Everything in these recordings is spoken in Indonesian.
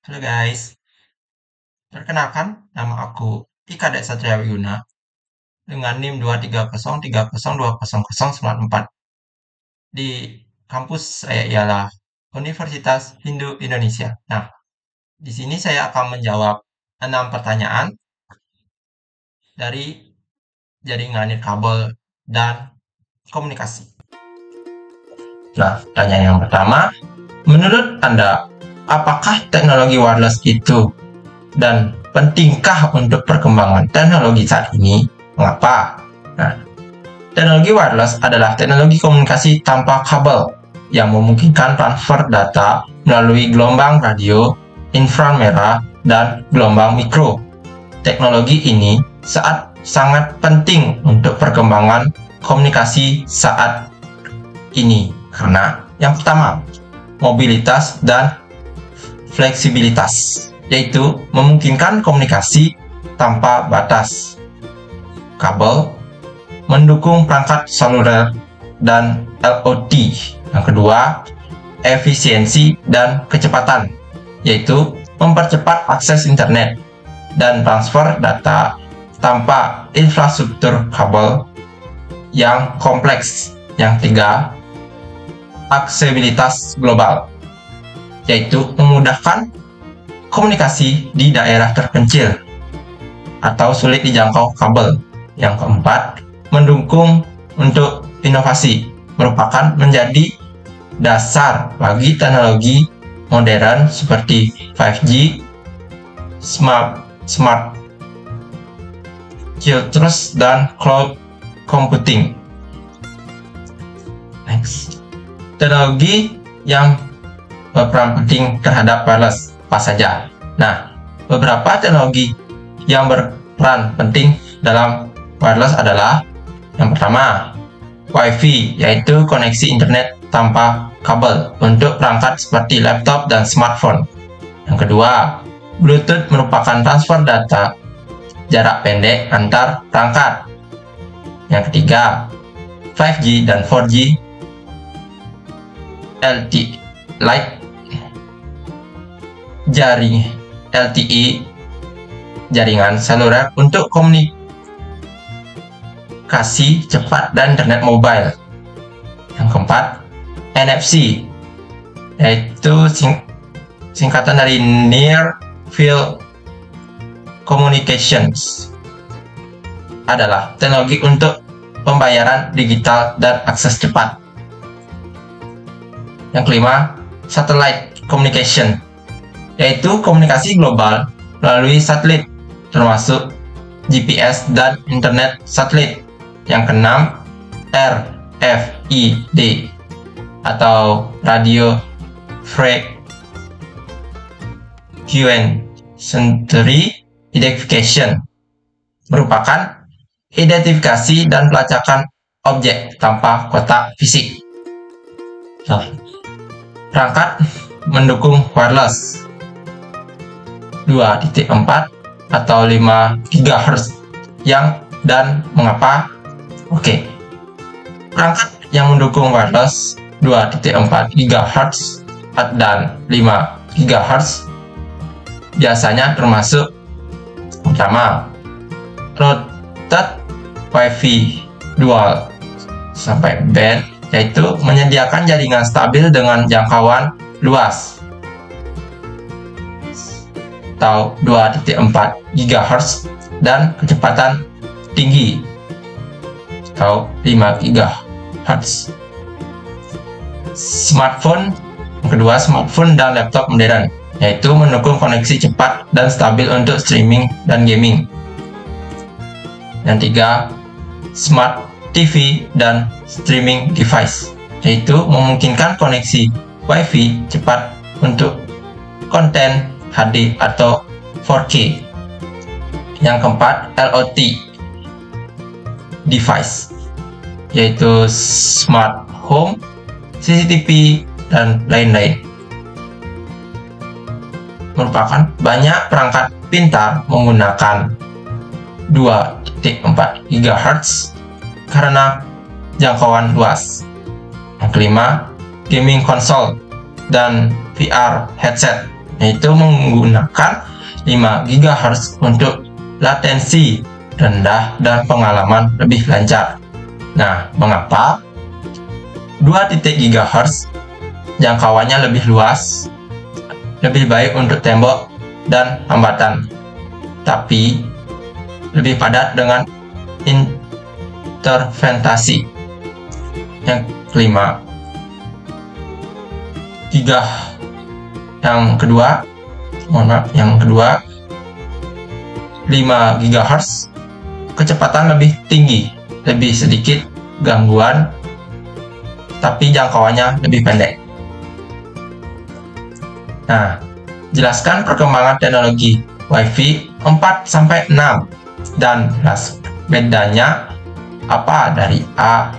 Halo guys, perkenalkan nama aku Ika Dek Satria Wiguna dengan NIM 23030200094 di kampus saya ialah Universitas Hindu Indonesia. Nah, di sini saya akan menjawab 6 pertanyaan dari jaringan nirkabel dan komunikasi. Nah, pertanyaan yang pertama, menurut Anda, apakah teknologi wireless itu dan pentingkah untuk perkembangan teknologi saat ini? Mengapa? Nah, teknologi wireless adalah teknologi komunikasi tanpa kabel yang memungkinkan transfer data melalui gelombang radio, inframerah, dan gelombang mikro. Teknologi ini sangat penting untuk perkembangan komunikasi saat ini karena yang pertama, mobilitas dan fleksibilitas, yaitu memungkinkan komunikasi tanpa batas. Kabel mendukung perangkat seluler dan LOT. Yang kedua, efisiensi dan kecepatan, yaitu mempercepat akses internet dan transfer data tanpa infrastruktur kabel yang kompleks. Yang ketiga, aksesibilitas global, yaitu memudahkan komunikasi di daerah terpencil atau sulit dijangkau kabel. Yang keempat, mendukung untuk inovasi, merupakan menjadi dasar bagi teknologi modern seperti 5G, smart filters, dan cloud computing. Next, teknologi yang berperan penting terhadap wireless apa saja? Nah, beberapa teknologi yang berperan penting dalam wireless adalah yang pertama, Wi-Fi, yaitu koneksi internet tanpa kabel untuk perangkat seperti laptop dan smartphone. Yang kedua, Bluetooth merupakan transfer data jarak pendek antar perangkat. Yang ketiga, 5G dan 4G LTE jaringan seluler untuk komunikasi cepat dan internet mobile. Yang keempat, NFC, yaitu singkatan dari Near Field Communications, adalah teknologi untuk pembayaran digital dan akses cepat. Yang kelima, Satellite Communication, yaitu komunikasi global melalui satelit, termasuk GPS dan internet satelit. Yang keenam, RFID, atau Radio Frequency Identification, merupakan identifikasi dan pelacakan objek tanpa kotak fisik. Perangkat mendukung wireless 2.4 atau 5 GHz dan mengapa? Oke. Perangkat yang mendukung wireless 2.4 GHz dan 5 GHz biasanya termasuk pertama, Routed Wi-Fi dual sampai band, yaitu menyediakan jaringan stabil dengan jangkauan luas atau 2.4 GHz dan kecepatan tinggi atau 5 GHz. Smartphone, yang kedua, smartphone dan laptop modern, yaitu mendukung koneksi cepat dan stabil untuk streaming dan gaming. Yang tiga, Smart TV dan streaming device, yaitu memungkinkan koneksi Wi-Fi cepat untuk konten HD atau 4K. Yang keempat, LOT device, yaitu smart home, CCTV, dan lain-lain. Merupakan banyak perangkat pintar menggunakan 2.4 GHz karena jangkauan luas. Yang kelima, gaming konsol dan VR headset, yaitu menggunakan 5 GHz untuk latensi rendah dan pengalaman lebih lancar. Nah, mengapa? 2 GHz jangkauannya lebih luas, lebih baik untuk tembok dan hambatan, tapi lebih padat dengan interferensi. Yang kelima, yang kedua 5 GHz kecepatan lebih tinggi, lebih sedikit gangguan, tapi jangkauannya lebih pendek. Nah, jelaskan perkembangan teknologi Wi-Fi 4-6 dan bedanya apa dari A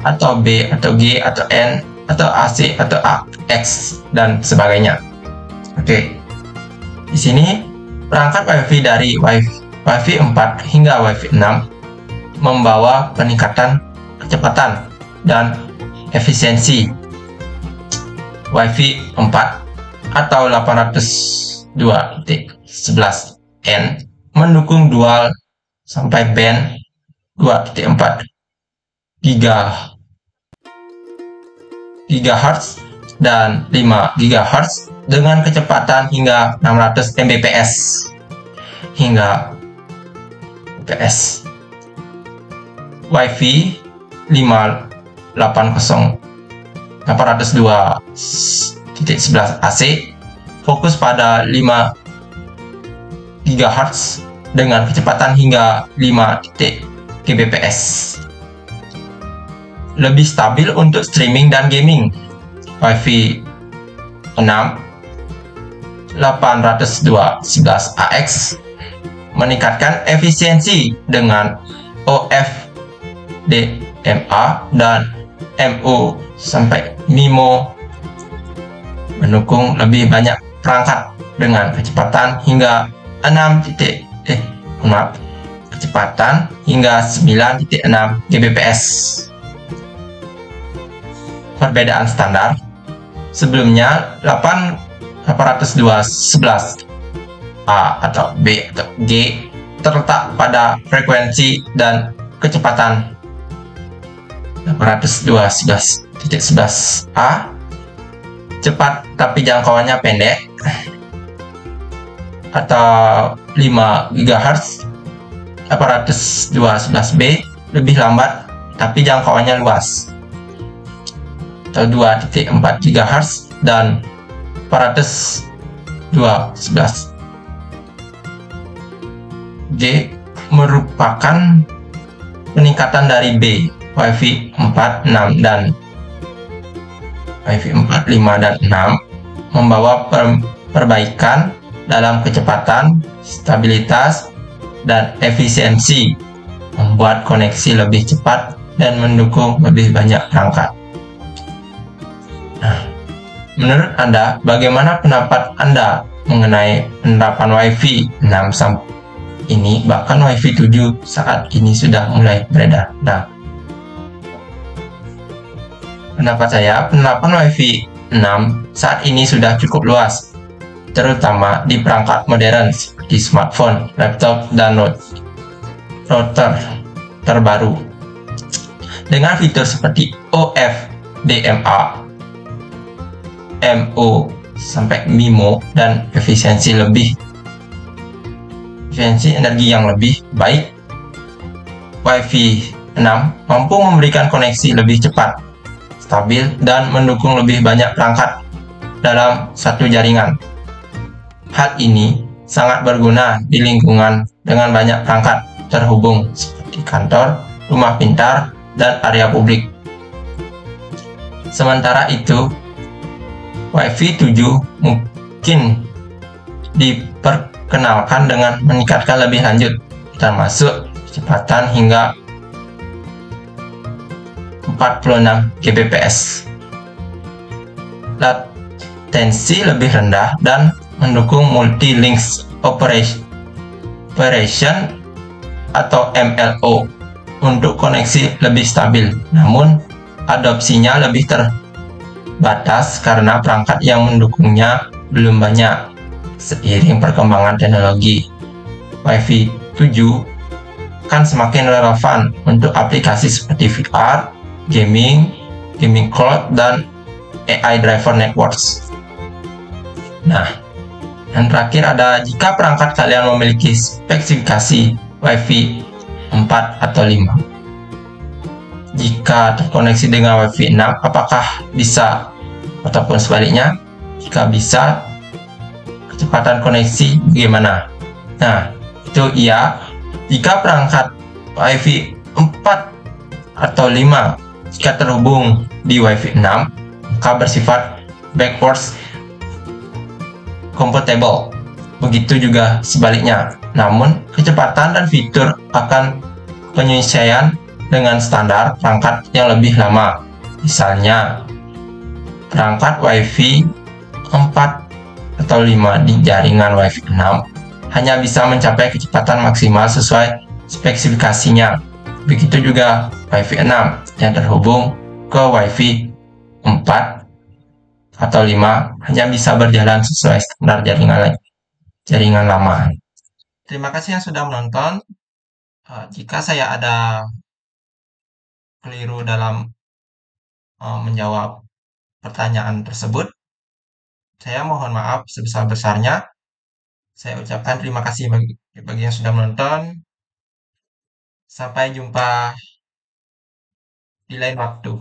atau B atau G atau N atau AC atau AX dan sebagainya. Oke. Di sini perangkat Wi-Fi dari Wi-Fi 4 hingga Wi-Fi 6 membawa peningkatan kecepatan dan efisiensi. Wi-Fi 4 atau 802.11n mendukung dual sampai band 2.4 GHz dan 5 GHz dengan kecepatan hingga 600 Mbps Wi-Fi 802.11 AC fokus pada 5 GHz dengan kecepatan hingga 5 Gbps. Lebih stabil untuk streaming dan gaming. Wi-Fi 6 802.11ax meningkatkan efisiensi dengan OFDMA dan MIMO, mendukung lebih banyak perangkat dengan kecepatan hingga 9.6 Gbps. Perbedaan standar sebelumnya 802.11a atau B atau G terletak pada frekuensi dan kecepatan 802.11.11a cepat tapi jangkauannya pendek, atau 5 GHz 802.11b lebih lambat tapi jangkauannya luas, atau 2.4 GHz dan 802.11g merupakan peningkatan dari B, Wi-Fi 4, 6 dan Wi-Fi 4, 5 dan 6 membawa perbaikan dalam kecepatan, stabilitas, dan efisiensi, membuat koneksi lebih cepat dan mendukung lebih banyak perangkat. Nah, menurut Anda, bagaimana pendapat Anda mengenai penerapan Wi-Fi 6 ini, bahkan Wi-Fi 7 saat ini sudah mulai beredar? Nah, pendapat saya, penerapan Wi-Fi 6 saat ini sudah cukup luas, terutama di perangkat modern seperti smartphone, laptop, dan router terbaru. Dengan fitur seperti OFDMA, MIMO, dan efisiensi energi yang lebih baik, Wi-Fi 6 mampu memberikan koneksi lebih cepat, stabil, dan mendukung lebih banyak perangkat dalam satu jaringan. Hal ini sangat berguna di lingkungan dengan banyak perangkat terhubung seperti kantor, rumah pintar, dan area publik. Sementara itu, Wi-Fi 7 mungkin diperkenalkan dengan meningkatkan lebih lanjut, termasuk kecepatan hingga 46 Gbps, latensi lebih rendah, dan mendukung multi-link operation atau MLO untuk koneksi lebih stabil. Namun, adopsinya lebih terbatas karena perangkat yang mendukungnya belum banyak. Seiring perkembangan teknologi, Wi-Fi 7 kan semakin relevan untuk aplikasi seperti VR, gaming, gaming cloud, dan AI driver networks. Nah, yang terakhir ada jika perangkat kalian memiliki spesifikasi Wi-Fi 4 atau 5. Jika terkoneksi dengan Wi-Fi 6, apakah bisa ataupun sebaliknya? Jika bisa, kecepatan koneksi bagaimana? Nah, itu iya. Jika perangkat Wi-Fi 4 atau 5 jika terhubung di Wi-Fi 6, maka bersifat backwards compatible. Begitu juga sebaliknya. Namun, kecepatan dan fitur akan penyesuaian dengan standar perangkat yang lebih lama. Misalnya, perangkat Wi-Fi 4 atau 5 di jaringan Wi-Fi 6 hanya bisa mencapai kecepatan maksimal sesuai spesifikasinya. Begitu juga Wi-Fi 6 yang terhubung ke Wi-Fi 4 atau 5 hanya bisa berjalan sesuai standar jaringan lama. Terima kasih yang sudah menonton. Jika saya ada keliru dalam menjawab pertanyaan tersebut, saya mohon maaf sebesar-besarnya. Saya ucapkan terima kasih bagi yang sudah menonton. Sampai jumpa di lain waktu.